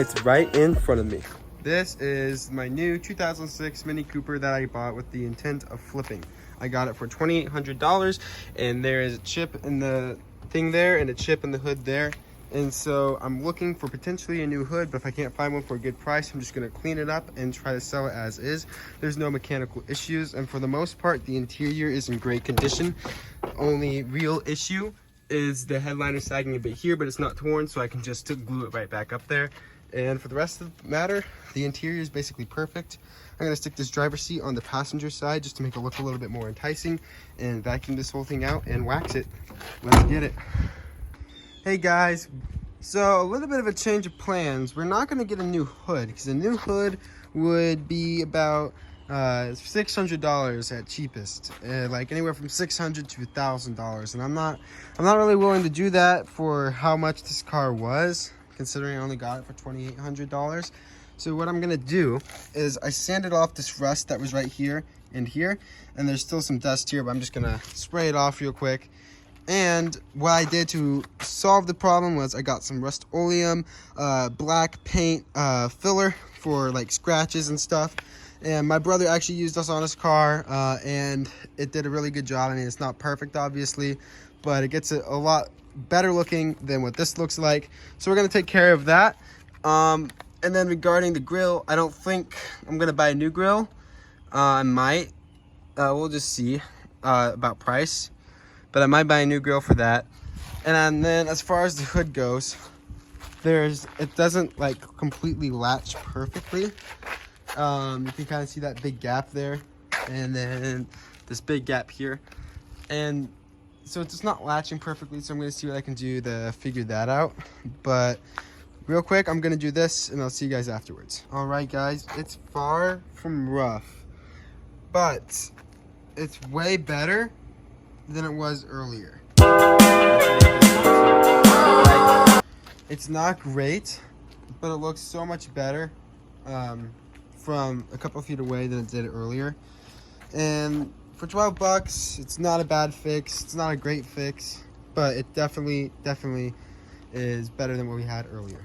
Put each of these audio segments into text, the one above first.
it's right in front of me. This is my new 2006 Mini Cooper that I bought with the intent of flipping. I got it for $2,800, and there is a chip in the thing there and a chip in the hood there. And so I'm looking for potentially a new hood, but if I can't find one for a good price, I'm just gonna clean it up and try to sell it as is. There's no mechanical issues, and for the most part, the interior is in great condition. Only real issue is the headliner sagging a bit here, but it's not torn, so I can just glue it right back up there. And for the rest of the matter, the interior is basically perfect. I'm gonna stick this driver's seat on the passenger side just to make it look a little bit more enticing, and vacuum this whole thing out and wax it. Let's get it. Hey guys, so a little bit of a change of plans. We're not gonna get a new hood because a new hood would be about $600 at cheapest, like anywhere from $600 to $1,000, and I'm not really willing to do that for how much this car was, considering I only got it for $2,800. So what I'm gonna do is I sanded off this rust that was right here and here, and there's still some dust here, but I'm just gonna spray it off real quick. And what I did to solve the problem was I got some Rust-Oleum black paint filler for like scratches and stuff. And my brother actually used this on his car, and it did a really good job. I mean, it's not perfect, obviously, but it gets it a lot better looking than what this looks like. So we're gonna take care of that. And then regarding the grill, I don't think I'm gonna buy a new grill. I might. We'll just see about price. But I might buy a new grill for that. And then as far as the hood goes, it doesn't like completely latch perfectly. You can kind of see that big gap there, and then this big gap here, and so it's just not latching perfectly. So I'm going to see what I can do to figure that out. But real quick, I'm going to do this, and I'll see you guys afterwards. All right, guys, it's far from rough, but it's way better than it was earlier. It's not great, but it looks so much better from a couple feet away than it did earlier. And for 12 bucks, it's not a bad fix. It's not a great fix, but it definitely is better than what we had earlier.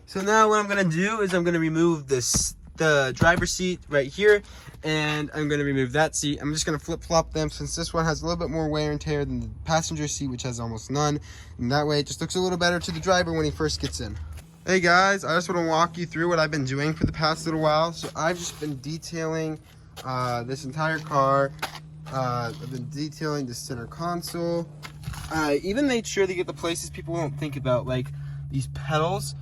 So now what I'm gonna do is I'm gonna remove the driver's seat right here, and I'm going to remove that seat. I'm just going to flip-flop them since this one has a little bit more wear and tear than the passenger seat, which has almost none, and that way it just looks a little better to the driver when he first gets in. Hey guys, I just want to walk you through what I've been doing for the past little while. So I've just been detailing this entire car. I've been detailing the center console. I even made sure to get the places people don't think about, like these pedals.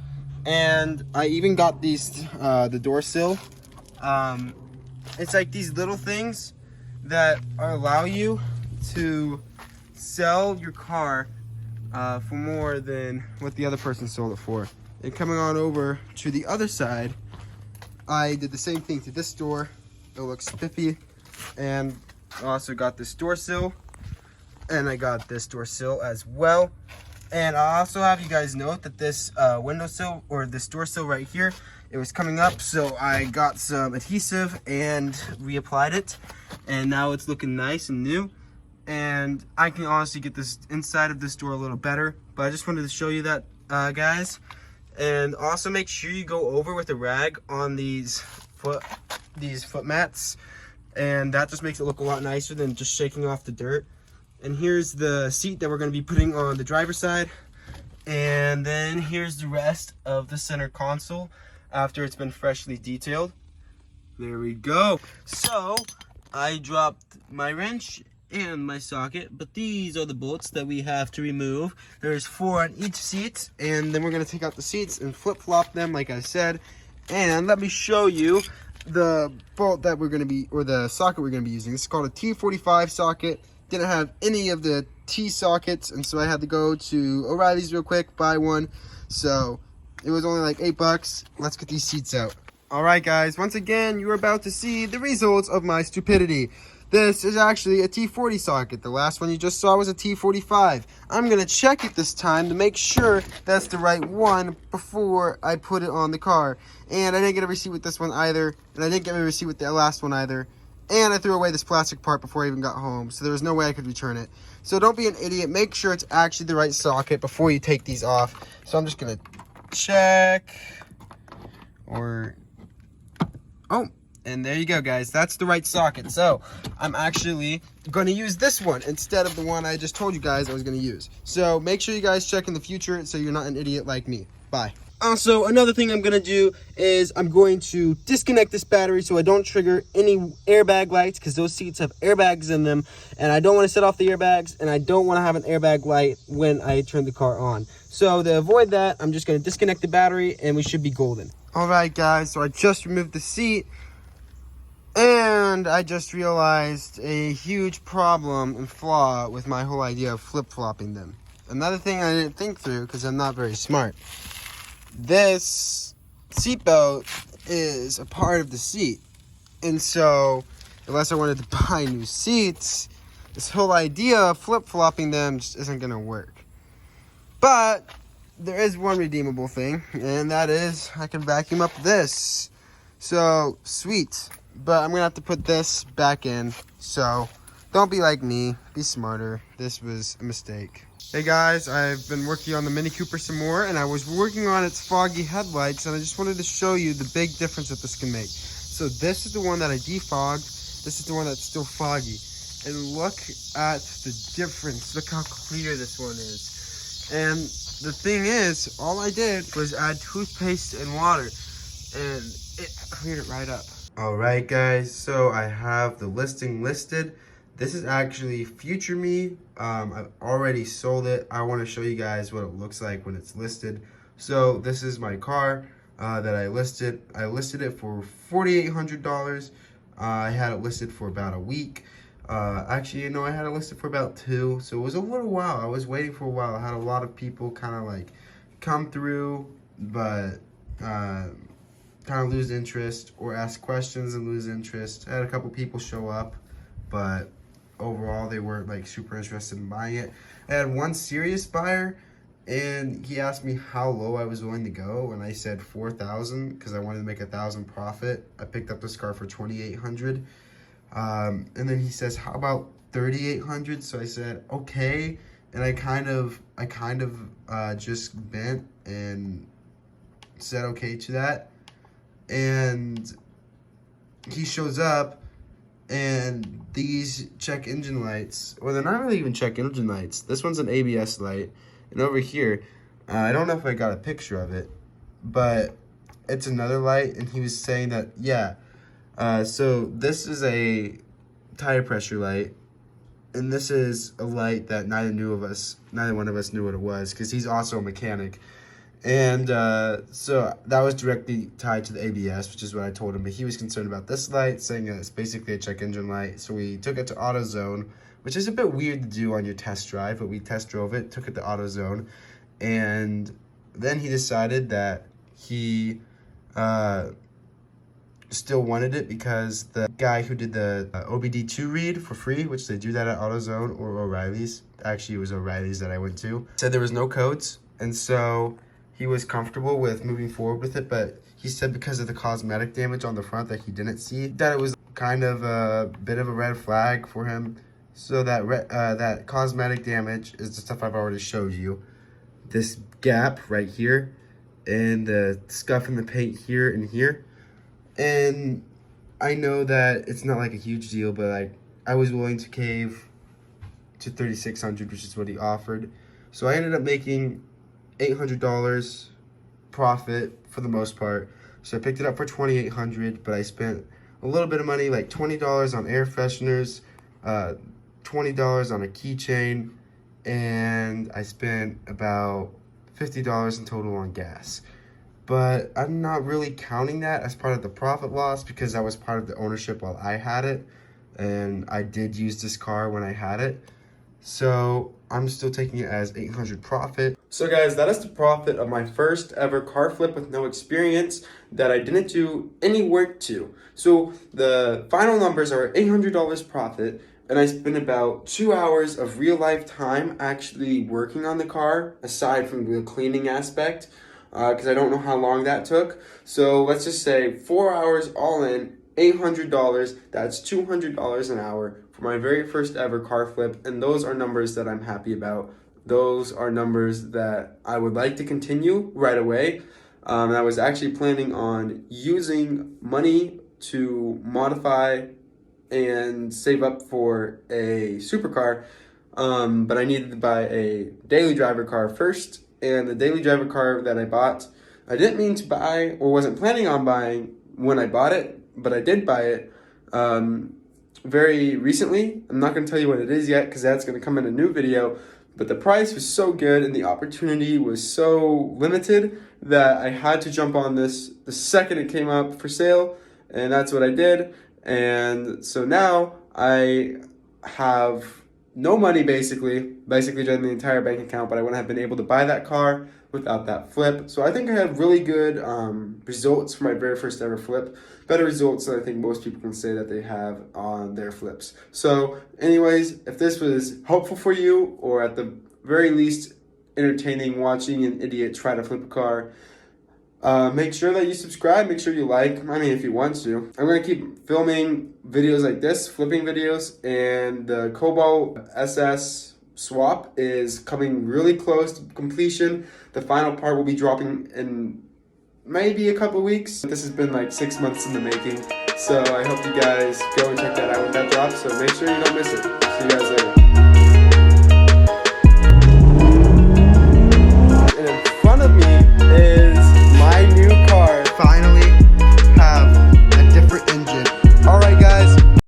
And I even got these, the door sill. It's like these little things that allow you to sell your car for more than what the other person sold it for. And coming on over to the other side, I did the same thing to this door. It looks spiffy. And I also got this door sill. And I got this door sill as well. And I also have you guys note that this windowsill, or this door sill right here, it was coming up, so I got some adhesive and reapplied it, and now it's looking nice and new. And I can honestly get this inside of this door a little better, but I just wanted to show you that, guys. And also make sure you go over with a rag on these foot mats, and that just makes it look a lot nicer than just shaking off the dirt. And here's the seat that we're going to be putting on the driver's side. And then here's the rest of the center console after it's been freshly detailed. There we go. So I dropped my wrench and my socket, but these are the bolts that we have to remove. There's 4 on each seat, and then we're going to take out the seats and flip-flop them like I said. And let me show you the bolt that we're going to be, or the socket we're going to be using. This is called a T45 socket. Didn't have any of the T sockets, and so I had to go to O'Reilly's real quick, buy one. So it was only like 8 bucks. Let's get these seats out. All right, guys, once again, you're about to see the results of my stupidity. This is actually a T40 socket. The last one you just saw was a T45. I'm gonna check it this time to make sure that's the right one before I put it on the car. And I didn't get a receipt with this one either, and I didn't get a receipt with the last one either. And I threw away this plastic part before I even got home, so there was no way I could return it. So don't be an idiot. Make sure it's actually the right socket before you take these off. So I'm just going to check. Oh, and there you go, guys. That's the right socket. So I'm actually going to use this one instead of the one I just told you guys I was going to use. So make sure you guys check in the future so you're not an idiot like me. Bye. Also, another thing I'm going to do is I'm going to disconnect this battery so I don't trigger any airbag lights, because those seats have airbags in them, and I don't want to set off the airbags, and I don't want to have an airbag light when I turn the car on. So to avoid that, I'm just going to disconnect the battery, and we should be golden. All right, guys, so I just removed the seat, and I just realized a huge problem and flaw with my whole idea of flip-flopping them. Another thing I didn't think through, because I'm not very smart. This seatbelt is a part of the seat, and so unless I wanted to buy new seats, this whole idea of flip-flopping them just isn't going to work. But there is one redeemable thing, and that is I can vacuum up this. So sweet. But I'm going to have to put this back in, so don't be like me, be smarter. This was a mistake. Hey guys, I've been working on the Mini Cooper some more, and I was working on its foggy headlights, and I just wanted to show you the big difference that this can make. So this is the one that I defogged, this is the one that's still foggy. And look at the difference, look how clear this one is. And the thing is, all I did was add toothpaste and water, and it cleared it right up. Alright guys, so I have the listing listed. This is actually future me. I've already sold it. I want to show you guys what it looks like when it's listed. So this is my car that I listed. I listed it for $4,800. I had it listed for about a week. Actually, you know, I had it listed for about 2. So it was a little while. I was waiting for a while. I had a lot of people kind of like come through, but kind of lose interest, or ask questions and lose interest. I had a couple people show up, but overall they weren't like super interested in buying it. I had one serious buyer, and he asked me how low I was willing to go, and I said 4,000 because I wanted to make 1,000 profit. I picked up this car for 2,800, and then he says, how about 3,800? So I said okay, and I kind of just bent and said okay to that. And he shows up, and these check engine lights, well, they're not really even check engine lights. This one's an ABS light, and over here, I don't know if I got a picture of it, but it's another light. And he was saying that, yeah, so this is a tire pressure light, and this is a light that neither one of us knew what it was, because he's also a mechanic. And so that was directly tied to the ABS, which is what I told him. But he was concerned about this light, saying that it's basically a check engine light. So we took it to AutoZone, which is a bit weird to do on your test drive, but we test drove it, took it to AutoZone. And then he decided that he still wanted it, because the guy who did the OBD2 read for free, which they do that at AutoZone or O'Reilly's, actually it was O'Reilly's that I went to, said there was no codes. And so he was comfortable with moving forward with it, but he said because of the cosmetic damage on the front that he didn't see, that it was kind of a bit of a red flag for him. So that cosmetic damage is the stuff I've already showed you. This gap right here, and the scuff in the paint here and here. And I know that it's not like a huge deal, but like I was willing to cave to $3,600, which is what he offered. So I ended up making $800 profit for the most part. So I picked it up for $2,800, but I spent a little bit of money, like $20 on air fresheners, $20 on a keychain, and I spent about $50 in total on gas. But I'm not really counting that as part of the profit loss, because that was part of the ownership while I had it, and I did use this car when I had it. So I'm still taking it as 800 profit. So guys, that is the profit of my first ever car flip with no experience that I didn't do any work to. So the final numbers are $800 profit, and I spent about 2 hours of real life time actually working on the car, aside from the cleaning aspect, because I don't know how long that took. So let's just say 4 hours all in, $800. That's $200 an hour for my very first ever car flip, and those are numbers that I'm happy about. Those are numbers that I would like to continue right away. I was actually planning on using money to modify and save up for a supercar, but I needed to buy a daily driver car first, and the daily driver car that I bought, I didn't mean to buy or wasn't planning on buying when I bought it, but I did buy it very recently. I'm not going to tell you what it is yet because that's going to come in a new video, but the price was so good and the opportunity was so limited that I had to jump on this the second it came up for sale, and that's what I did. And so now I have no money basically drained the entire bank account, but I wouldn't have been able to buy that car without that flip. So I think I had really good results for my very first ever flip. Better results than I think most people can say that they have on their flips. So anyways, if this was helpful for you, or at the very least entertaining watching an idiot try to flip a car, make sure that you subscribe, make sure you like, I mean, if you want to. I'm going to keep filming videos like this, flipping videos, and the Cobalt SS swap is coming really close to completion. The final part will be dropping in maybe a couple weeks. This has been like 6 months in the making, so I hope you guys go and check that out when that drops, so make sure you don't miss it. See you guys later.